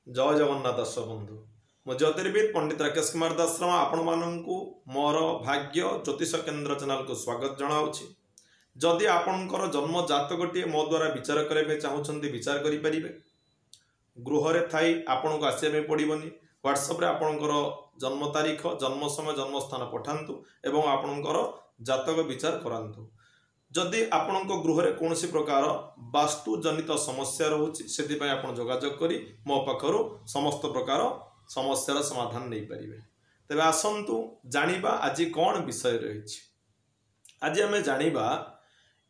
जय जगन्नाथ दर्शक बंधु मो ज्योतिर्विद पंडित राकेश कुमार दास आपण मानू मोर भाग्य ज्योतिष केन्द्र चैनल को स्वागत जनाऊँगी। जदि आपणकर जन्म जातकटी मो द्वारा विचार करने चाहते विचार करें गृह थाई आपन को आसवाई पड़ोनी व्हाट्सएप आपणकर जन्म तारीख जन्म समय जन्म स्थान पठातु एवं आपणकर जातक विचार करातु। जदि आपण गृह में कौन प्रकार वास्तु जनित समस्या रोचे से जोगाजोग करी मो पाखर समस्त प्रकार समस्यार समाधान नहीं पारे। तेज आसतु जानिबा आज कौन विषय रही। आज आम जानिबा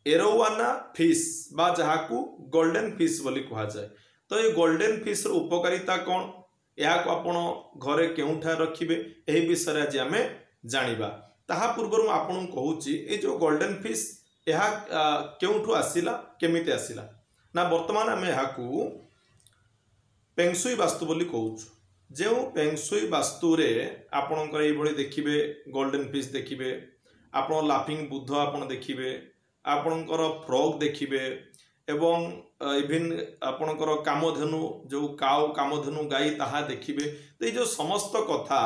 एरोवाना फिश बा जहाकू गोल्डन फिश बोली कहा जाए। तो ये गोल्डन फिश रो उपकारिता कौन या घरे केउठा रखिबे एही विषय आज आम जानिबा। ताहा पूर्व आपन कहूची ये जो गोल्डन फिश यह केउठू आसिला केमिति आसिला ना वर्तमान आम यहाँ पेंगसुई वास्तु बोली कहूँ। जो पेंगसुई वास्तु रे आपणकर ये देखिए गोल्डन फिश देखिए आप लाफिंग बुद्ध आपन देखिए आपणकर फ्रॉग देखिए एवं इभिन आपणकर कामधेनु जो काउ कामधेनु गाई ताहा देखिए। तो ये समस्त कथा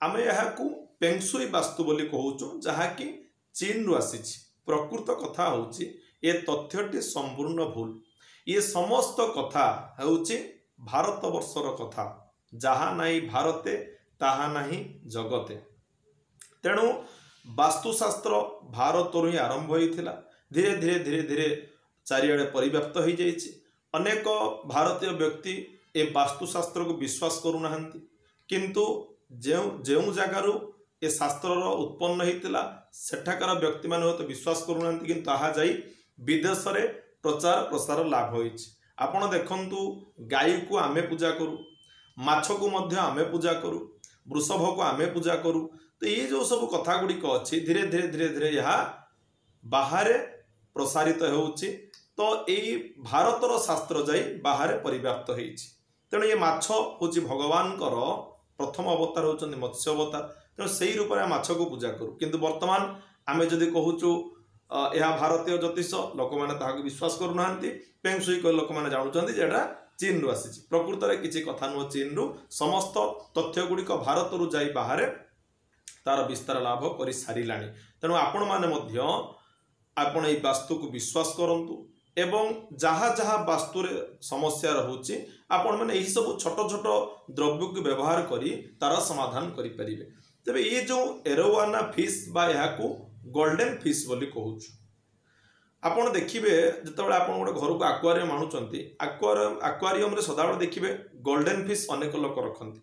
आम यहाँ पेंगसुई वास्तु बोली कहूँ जहाँकि चीन रु आसी। प्रकृत कथा होची ये तथ्यटी संपूर्ण भूल। ये समस्त कथा होची भारत वर्षर कथा जहाँ नहीं भारते ताहा नहीं जगते। तेणु वास्तुशास्त्र भारत ही आरंभ होता धीरे धीरे धीरे धीरे चारिआडे परिव्याप्त हो जाइए। अनेक भारतीय व्यक्ति ए वास्तुशास्त्र को विश्वास करूना किंतु जो जगार ए शास्त्र उत्पन्न होता सेठाकार व्यक्ति मान तो विश्वास करूना किंतु ताहा जाई विदेश रे प्रचार प्रसार लाभ होइछि। आपण देखंतु गाई को आमे पूजा करू माछ को मध्य आमे पूजा करू वृषभ को आमे पूजा करू। तो ये जो सब कथा गुड़िक अच्छी धीरे धीरे धीरे धीरे यहाँ बाहर प्रसारित होउछि। तो यही भारतर शास्त्र जाई बाहर परिव्याप्त होइछि। तेणु ये माछ होछि भगवान प्रथम अवतार होउछन्ति मत्स्य अवतार। तेणु से ही रूप में माछ को पूजा करूँ किंतु वर्तमान आम जदि कहूँ यह भारतीय ज्योतिष लोक मैंने विश्वास करूना पेंगसुई को लोक मैंने जानते चीन रु आसी। प्रकृत में किसी कथा नुह चीन रु समस्त तथ्य गुड़िक भारत रु जाई बाहर तार विस्तार लाभ कर सारा। तेणु आपण मैंने आपण ये वास्तु को विश्वास करंतु एवं जहाँ जहाँ वास्तु समस्या रोचे आपण मैंने यही सब छोट छोट द्रव्य को व्यवहार करी तार समाधान करें। तेबे ये जो एरोवाना फिश बा यहाँ को गोल्डन फिश बोली कहूँ। आपड़ देखिए जिते आप गोटे घर को आक्वारियम आणुचंती आक्वारियम सदाबले देखिए गोल्डन फिश अनेक लोक रखती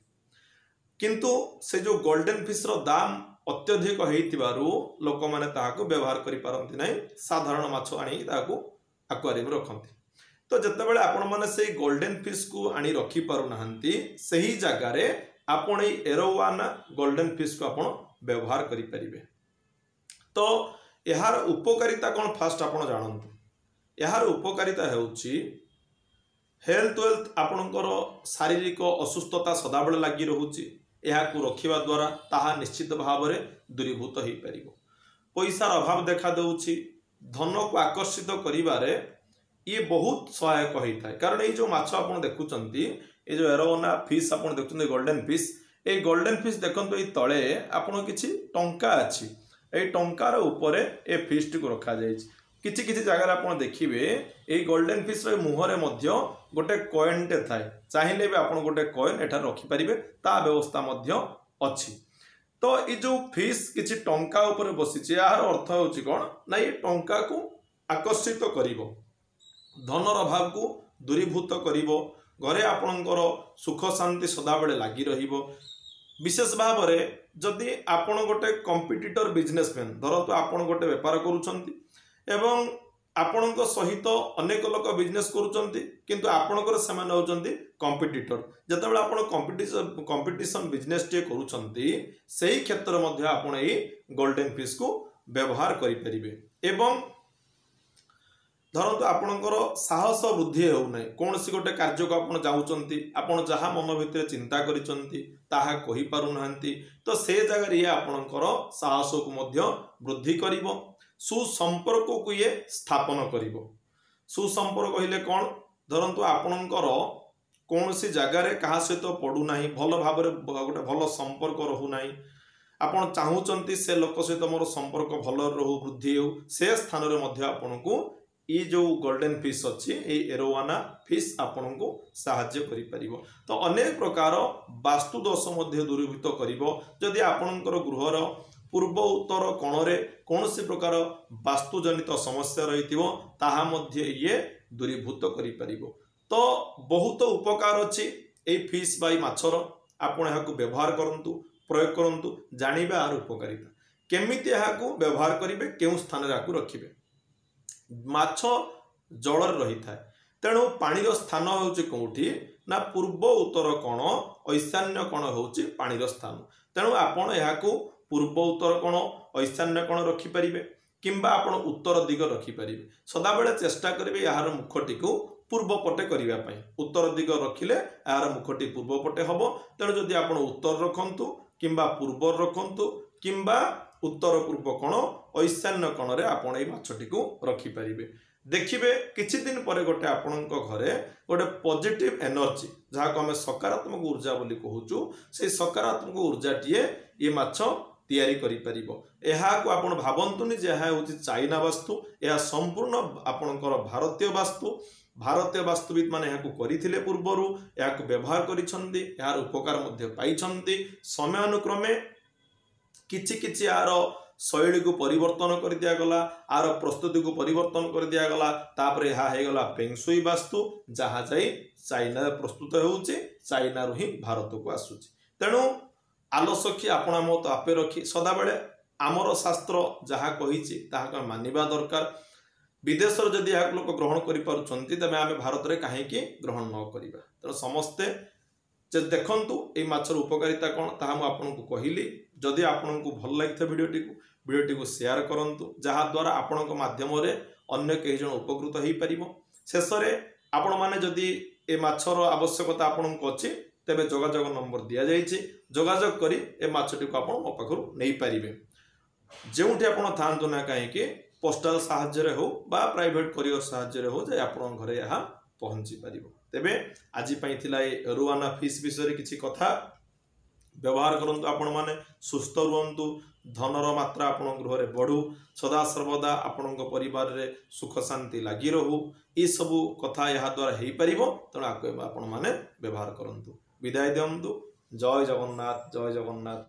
किंतु से जो गोल्डन फिश रो दाम अत्यधिक होइतिबारु लोक माने ताहाको व्यवहार करि पारंती नै साधारण माछ आनी ताहाको आक्वारियम रखती। तो जितेबाला आपण माने से गोल्डन फिश को आनी रखी पारु नाहंती सही जगार आपण एरोवाना गोल्डन फिश को आपण व्यवहार करि परिबे। तो यार उपकारिता कौन फास्ट आपण जानतु। यार उपकारिता हेउची हेल्थ वेल्थ आपणकर शारीरिक असुस्थता सदाबले लगी रहुची। यह रखा द्वारा ताहा निश्चित भाव में दूरीभूत हो पार। पैसार अभाव देखा देउछि धन को आकर्षित करिबारे ये बहुत सहायक होता है। कारण ये जो माछ आप देखुंती ये जो एरोवाना फिश आप देखते गोल्डन फिश ये गोल्डन फिश देखते ये तले आपन किछि टंका अच्छी ये टंकार ऊपर ए फिश टी को रखा जाए। किछि किछि जगह आप देखिए ये गोल्डन फिश मुहरे मध्य गोटे कॉइन टे थाए चाहिए भी आप गोटे कॉइन एठार रखिपारे ता व्यवस्था मध्य अच्छी। तो ये जो फिश किछि टंका ऊपर बसी यार अर्थ होछि कौन ना ये टंका को आकर्षित करिवो धनर अभाव को दूरीभूत करिवो घरे आपणकर सुख शांति सदाबले लगी रहिबो। विशेष भाव में जदि आपण गोटे कंपिटिटर बिजनेसमैन धरतु आपण गोटे बेपार करुछंती एवं आपणक सहित अनेक लोक बिजनेस करुछंती किंतु आपणकर सेमाने होचंती कंपिटिटर। जतबेला आपण कंपिटिशन बिजनेस टे करुछंती सही क्षेत्र मध्ये आपण ए गोल्डन फिश को व्यवहार करि परिबे। एवं धरतु आपणकर साहस वृद्धि होउनै कौन सी गोटे कार्य को आपण जाउचंती आपण जहाँ मन भितर चिंता करिचंती ताहा कहि पारु नाहंती तो से जगह ये आपणकर साहस को मध्य वृद्धि करिवो। सुसंपर्क को ये स्थापन करिवो। सुसंपर्क कहले कौन धरतु आपणकर कौन सी जगार क्या सहित पड़ूना भल भाव गोटे भल संपर्क रोना आपड़ चाहूँगी से लोक सहित मोर संपर्क भल रो वृद्धि हो से स्थान में आपण को ये जो गोल्डन फिश अच्छी एरोवाना फिश आपण को साहाय्य करि परिबो। तो अनेक प्रकार वास्तु दोष दूरीभूत करिबो जदि आपणकर गृहर पूर्व उत्तर कोणरे कौन सी प्रकार वास्तुजनित समस्या रही ताहा मध्य ये दूरीभूत करि परिबो। तो बहुत उपकार अच्छी ये फिश बाई माछर आपण यहाँ व्यवहार करंतु प्रयोग करंतु जानिबे आर उपकारिता केमिति यहाँ व्यवहार करेंगे केउं स्थान रे आकु रखिबे। माछ जल रही था तेणु पानीर स्थान होउछि कोठी ना पूर्व उत्तर कोण ईशान्य कोण होउछि पानीर स्थान तेणु आपण याकू पूर्व उत्तर कोण ईशान्य कोण रखि परिबे किंबा आपण उत्तर दिग रखि परिबे। सदा बेले चेष्टा करिवे यार मुखटी को पूर्व पटे करिवा पई उत्तर दिग रखिले यार मुखटी पूर्व पटे हबो। तेणु जदि आपण उत्तर रखंतु किंबा पूर्व रखंतु किंबा उत्तर पूर्व कोण ईशान्य कोण रे आपण ए माछटी को रखि परिबे। देखिबे किछि दिन परे गोटे आपणक घरे गोटे पॉजिटिव एनर्जी जहाँ को आम सकारात्मक ऊर्जा बोली कहूचु से सकारात्मक ऊर्जाटीए ये माछ तैयारी करि परिबो। एहा को आपण भाबंतुनी जे एहा होछि चाइना वास्तु एहा संपूर्ण आपणकर भारतीय वास्तु भारतीय वास्तुविद माने यहाँ करथिले पूर्वरु एहा को व्यवहार करिसंती यार उपकार मध्ये पाइछंती समयानुक्रमे किछि किछि यार शैली को परिवर्तन कर दिया गला आर प्रस्तुति को परिवर्तन कर दिया गला तापर यह गला पेंगशुई वास्तु जहाँ जाई चाइना प्रस्तुत होउछि चाइना रु ही भारत को आसुछि। तेणु आलसखी आपण मत आपे रखी सदा बेले आमर शास्त्र जहाँ कहिछि ताहा मानिबा दरकार। विदेश जदि यह लोक ग्रहण करि पारुछंती तबे आमे भारत रे काहेकि ग्रहण न करिबा। तेणु समस्ते देखंतु ए माछर उपकारिता कौन ताहा मु आपनकु कहिली। जदि आपनकु भल लागिथा वीडियोटी को शेयर करंतु जहा द्वारा आपनक माध्यम रे अन्य कई जन उपकृत हेई परिबो। शेष रे आपण माने जदि ए माछर आवश्यकता आपनकु अछि तेबे जोगाजोग नंबर दिया जाइछि जोगाजोग करी ए माछटी को आपण मो पाखरु नै परिबे। जेउठी आपण थांतु ना काहेकि पोस्टल साहाय्य रे हो बा प्राइवेट करियर साहाय्य रे हो जे आपण घरे यहा पहुंची परिबो। तेबे आज पई थिला ए एरोवाना फिश विषय किछि कथा व्यवहार करंतु आपण माने सुस्थ रुहंतु धनर मात्रा आपण गृह रे बढ़ू सदा सर्वदा आपण परिवार रे सुख शांति लागी रहू ई सबु कथा यहा द्वारा हेई परिबो। तेणु आपण माने व्यवहार करंतु। विदाय दियंतु। जय जगन्नाथ जय जगन्नाथ।